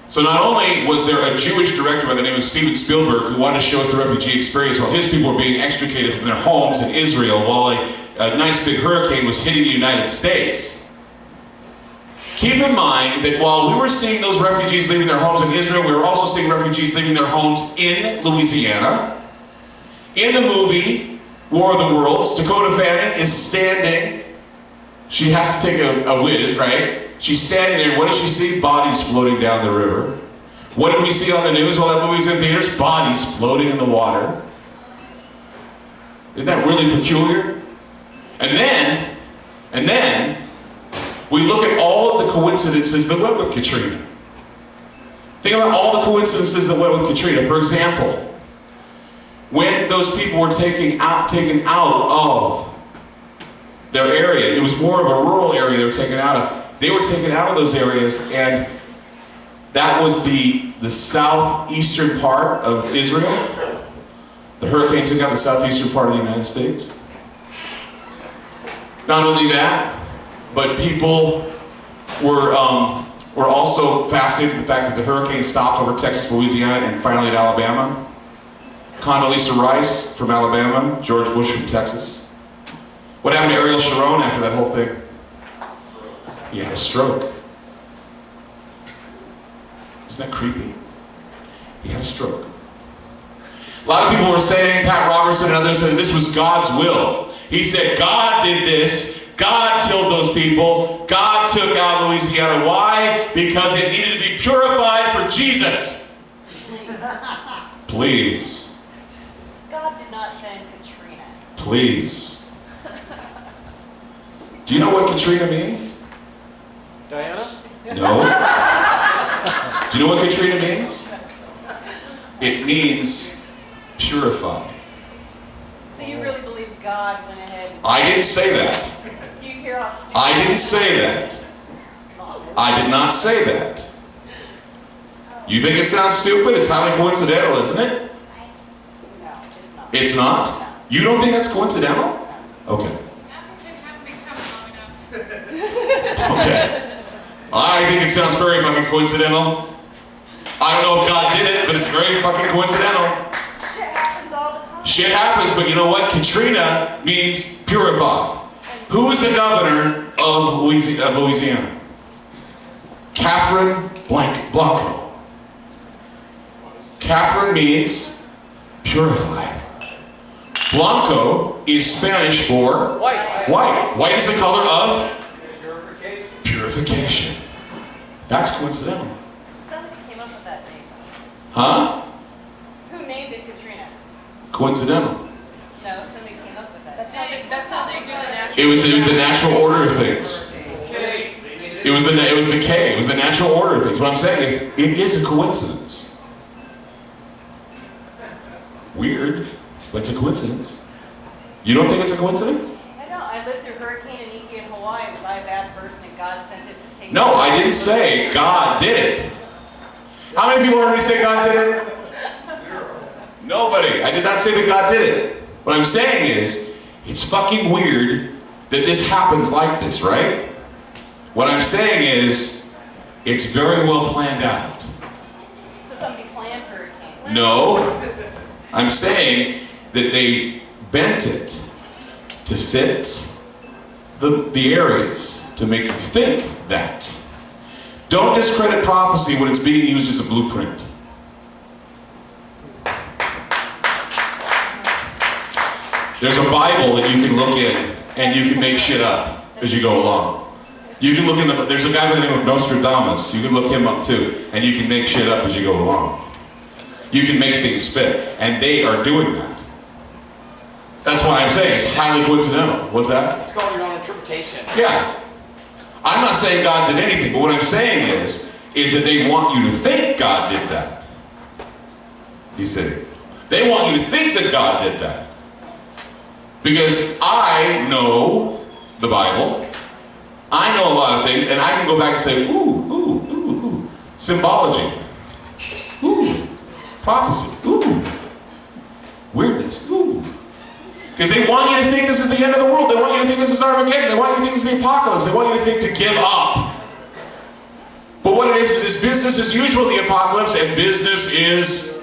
So not only was there a Jewish director by the name of Steven Spielberg who wanted to show us the refugee experience while his people were being extricated from their homes in Israel while a nice big hurricane was hitting the United States. Keep in mind that while we were seeing those refugees leaving their homes in Israel, we were also seeing refugees leaving their homes in Louisiana. In the movie War of the Worlds, Dakota Fanning is standing. She has to take a whiz, right? She's standing there, and what does she see? Bodies floating down the river. What did we see on the news while that movie's in theaters? Bodies floating in the water. Isn't that really peculiar? And then, we look at all of the coincidences that went with Katrina. Think about all the coincidences that went with Katrina. For example, when those people were taken out of their area, it was more of a rural area they were taken out of. They were taken out of those areas, and that was the southeastern part of Israel. The hurricane took out the southeastern part of the United States. Not only that, but people were also fascinated with the fact that the hurricane stopped over Texas, Louisiana, and finally at Alabama. Condoleezza Rice from Alabama, George Bush from Texas. What happened to Ariel Sharon after that whole thing? He had a stroke. Isn't that creepy? He had a stroke. A lot of people were saying, Pat Robertson and others said this was God's will. He said, God did this. God killed those people. God took out Louisiana. Why? Because it needed to be purified for Jesus. Please. God did not send Katrina. Please. Do you know what Katrina means? Diana? No. Do you know what Katrina means? It means purified. So you really believe God went ahead and... I didn't say that. Do you hear how stupid... I didn't say that. I did not say that. You think it sounds stupid? It's highly coincidental, isn't it? No, it's not. It's not? You don't think that's coincidental? Okay. Okay. I think it sounds very fucking coincidental. I don't know if God did it, but it's very fucking coincidental. Shit happens all the time. Shit happens, but you know what? Katrina means purify. Who is the governor of Louisiana? Catherine Blanco. Catherine means purified. Blanco is Spanish for White. white. White is the color of purification. That's coincidental. Somebody came up with that name. Huh? Who named it Katrina? Coincidental. No, somebody came up with that. That's how they do the natural. It was the natural order of things. It was the K. It was the natural order of things. What I'm saying is, it is a coincidence. Weird, but it's a coincidence. You don't think it's a coincidence? I know. I lived through Hurricane Iniki in Hawaii. Was I a bad person and God sent it to take... No, I didn't say God did it. How many people heard me say God did it? Nobody. I did not say that God did it. What I'm saying is, it's fucking weird that this happens like this, right? What I'm saying is, it's very well planned out. So somebody planned Hurricane. No, I'm saying that they bent it to fit the areas, to make you think that. Don't discredit prophecy when it's being used as a blueprint. There's a Bible that you can look in and you can make shit up as you go along. You can look in there's a guy by the name of Nostradamus. You can look him up too, and you can make shit up as you go along. You can make things fit, and they are doing that. That's why I'm saying it's highly coincidental. What's that? It's called your own interpretation. Yeah. I'm not saying God did anything, but what I'm saying is that they want you to think God did that. He said, they want you to think that God did that. Because I know the Bible. I know a lot of things, and I can go back and say, ooh, symbology. Ooh, prophecy. Ooh, weirdness. Ooh. Because they want you to think this is the end of the world. They want you to think this is Armageddon. They want you to think this is the apocalypse. They want you to think to give up. But what it is it's business as usual, the apocalypse, and business is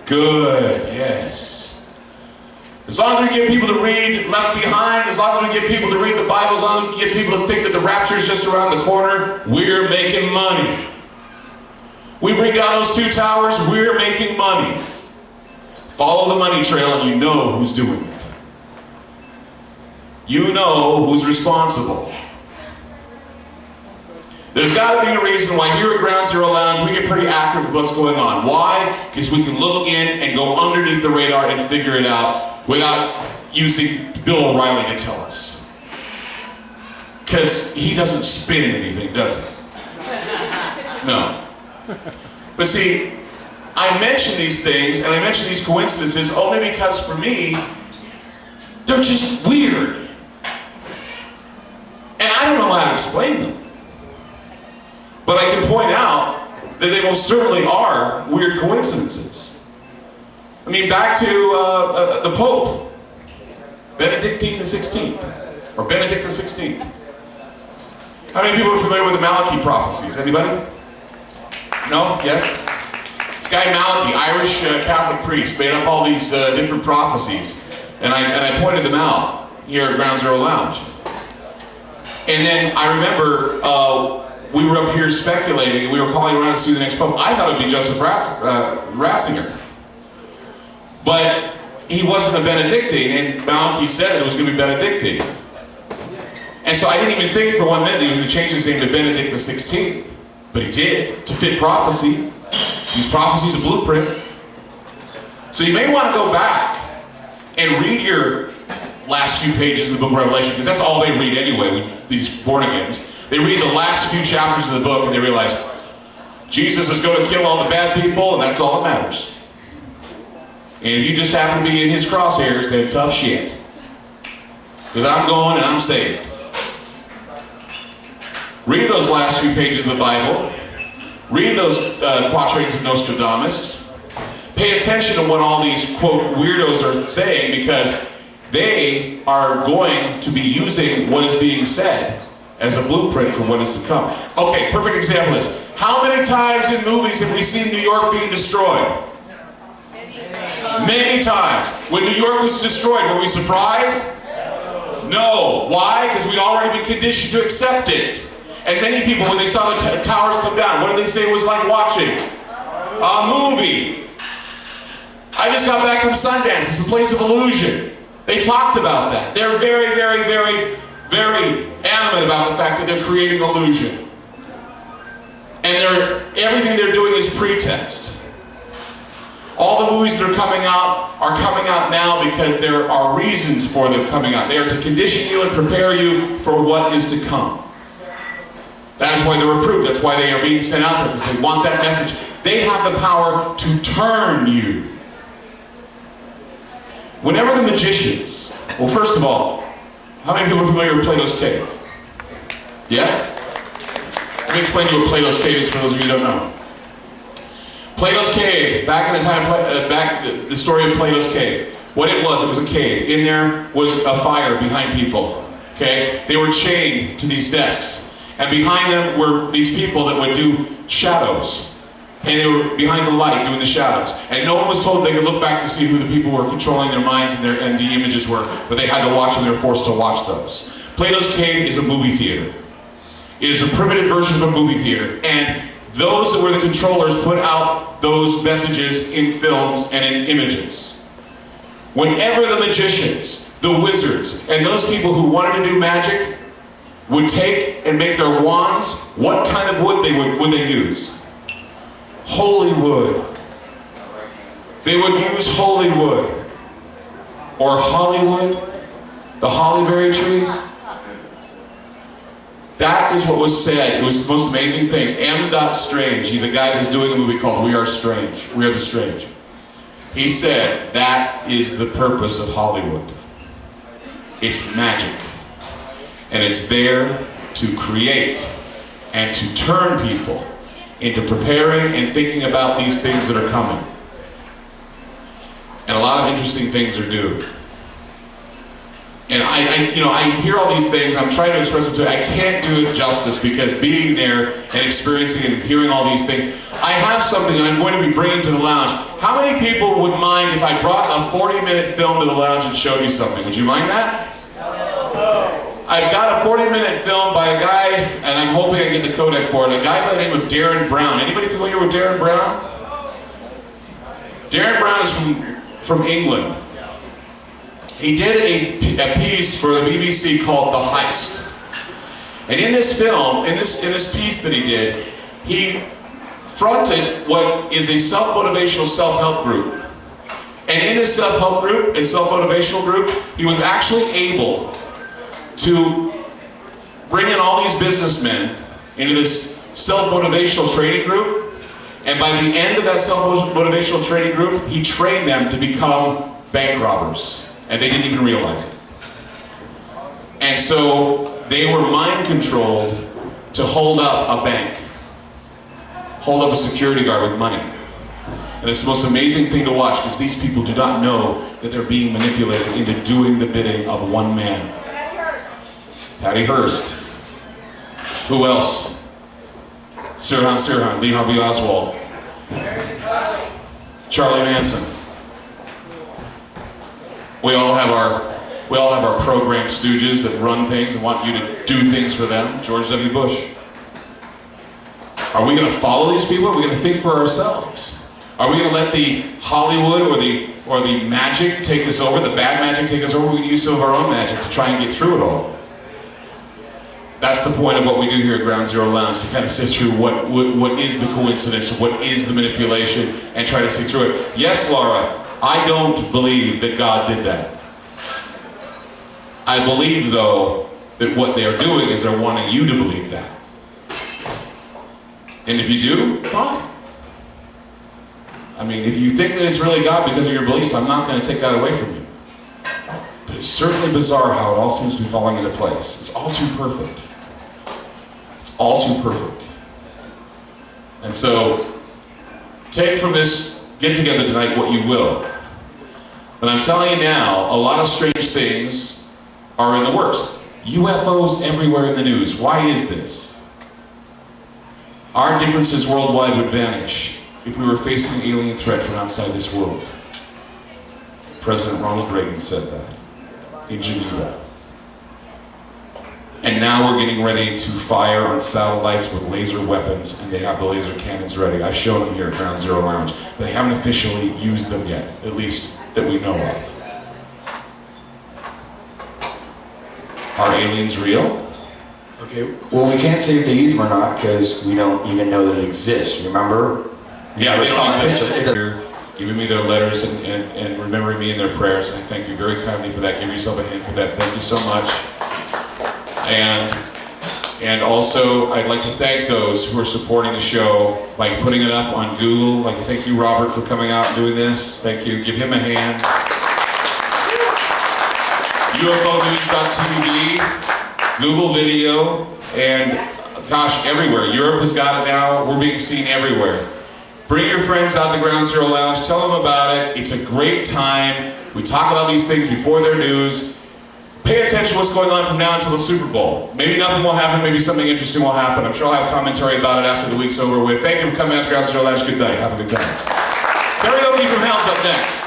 good. Yes. As long as we get people to read Left Behind, as long as we get people to read the Bible, as long as we get people to think that the rapture is just around the corner, we're making money. We bring down those 2 towers, we're making money. Follow the money trail and you know who's doing it. You know who's responsible. There's got to be a reason why here at Ground Zero Lounge we get pretty accurate with what's going on. Why? Because we can look in and go underneath the radar and figure it out without using Bill O'Reilly to tell us. Because he doesn't spin anything, does he? No. But see, I mention these things and I mention these coincidences only because for me, they're just weird. And I don't know how to explain them. But I can point out that they most certainly are weird coincidences. I mean, back to the Pope, Benedict XVI, or Benedict XVI. How many people are familiar with the Malachi prophecies? Anybody? No? Yes? This guy Malachi, Irish Catholic priest, made up all these different prophecies, and I pointed them out here at Ground Zero Lounge. And then I remember we were up here speculating, and we were calling around to see the next Pope. I thought it would be Joseph Ratzinger. But he wasn't a Benedictine, and Malachi said it was going to be Benedictine. And so I didn't even think for 1 minute he was going to change his name to Benedict the 16th. But he did, to fit prophecy. These prophecies a blueprint. So you may want to go back and read your last few pages of the book of Revelation, because that's all they read anyway, with these born-agains. They read the last few chapters of the book and they realize Jesus is going to kill all the bad people and that's all that matters. And if you just happen to be in his crosshairs, then tough shit. Because I'm going and I'm saved. Read those last few pages of the Bible. Read those quatrains of Nostradamus. Pay attention to what all these, quote, weirdos are saying, because they are going to be using what is being said as a blueprint for what is to come. Okay, perfect example is, how many times in movies have we seen New York being destroyed? Many times. When New York was destroyed, were we surprised? No. Why? Because we'd already been conditioned to accept it. And many people, when they saw the towers come down, what did they say it was like watching? A movie. I just got back from Sundance. It's the place of illusion. They talked about that. They're very, very, very, very adamant about the fact that they're creating illusion. And everything they're doing is pretext. All the movies that are coming out now because there are reasons for them coming out. They are to condition you and prepare you for what is to come. That is why they're approved. That's why they are being sent out there, because they want that message. They have the power to turn you. Whenever the magicians, well, first of all, how many people are familiar with Plato's cave? Yeah? Let me explain to you what Plato's cave is for those of you who don't know. Plato's cave, back in the time, the story of Plato's cave. What it was a cave. In there was a fire behind people. Okay? They were chained to these desks. And behind them were these people that would do shadows. And they were behind the light doing the shadows. And no one was told they could look back to see who the people were controlling their minds and the images were, but they had to watch them. They were forced to watch those. Plato's cave is a movie theater. It is a primitive version of a movie theater. And those that were the controllers put out those messages in films and in images. Whenever the magicians, the wizards, and those people who wanted to do magic would take and make their wands, what kind of wood would they use? Holy wood. They would use holy wood. Or Hollywood, the hollyberry tree. That is what was said. It was the most amazing thing. M. Strange, he's a guy who's doing a movie called We Are Strange. We Are the Strange. He said that is the purpose of Hollywood. It's magic. And it's there to create and to turn people into preparing and thinking about these things that are coming. And a lot of interesting things are due. And I hear all these things, I'm trying to express them to you. I can't do it justice, because being there and experiencing and hearing all these things, I have something that I'm going to be bringing to the lounge. How many people would mind if I brought a 40-minute film to the lounge and showed you something? Would you mind that? No. I've got a 40-minute film by a guy, and I'm hoping I get the codec for it, a guy by the name of Darren Brown. Anybody familiar with Darren Brown? Darren Brown is from England. He did a piece for the BBC called The Heist. And in this film, in this piece that he did, he fronted what is a self-motivational self-help group. And in this self-help group and self-motivational group, he was actually able to bring in all these businessmen into this self-motivational training group. And by the end of that self-motivational training group, he trained them to become bank robbers. And they didn't even realize it. And so they were mind controlled to hold up a bank, hold up a security guard with money. And it's the most amazing thing to watch, because these people do not know that they're being manipulated into doing the bidding of one man. Patty Hearst. Who else? Sirhan, Lee Harvey Oswald. Charlie Manson. We all have our program stooges that run things and want you to do things for them. George W. Bush. Are we going to follow these people? Or are we going to think for ourselves? Are we going to let the Hollywood or the magic take us over, the bad magic take us over? We can use some of our own magic to try and get through it all. That's the point of what we do here at Ground Zero Lounge, to kind of sift through what is the coincidence, what is the manipulation, and try to see through it. Yes, Laura, I don't believe that God did that. I believe, though, that what they're doing is they're wanting you to believe that. And if you do, fine. I mean, if you think that it's really God because of your beliefs, I'm not going to take that away from you. But it's certainly bizarre how it all seems to be falling into place. It's all too perfect. It's all too perfect. And so, take from this get-together tonight what you will. But I'm telling you now, a lot of strange things are in the works. UFOs everywhere in the news. Why is this? Our differences worldwide would vanish if we were facing an alien threat from outside this world. President Ronald Reagan said that in Geneva. And now we're getting ready to fire on satellites with laser weapons, and they have the laser cannons ready. I've shown them here at Ground Zero Lounge, but they haven't officially used them yet, at least that we know of. Are aliens real? Okay, well, we can't say if they use them or not because we don't even know that it exists. Remember? Yeah, they don't exist. It doesn't- They're giving me their letters and remembering me in their prayers, and I thank you very kindly for that. Give yourself a hand for that. Thank you so much. And also, I'd like to thank those who are supporting the show by putting it up on Google. I'd like to thank you, Robert, for coming out and doing this. Thank you. Give him a hand. UFOnews.tv, Google Video, and gosh, everywhere. Europe has got it now. We're being seen everywhere. Bring your friends out to Ground Zero Lounge. Tell them about it. It's a great time. We talk about these things before they're news. Pay attention to what's going on from now until the Super Bowl. Maybe nothing will happen. Maybe something interesting will happen. I'm sure I'll have commentary about it after the week's over with. Thank you for coming out to Ground Zero Lounge. Good night. Have a good time. Karaoke from Hell's up next.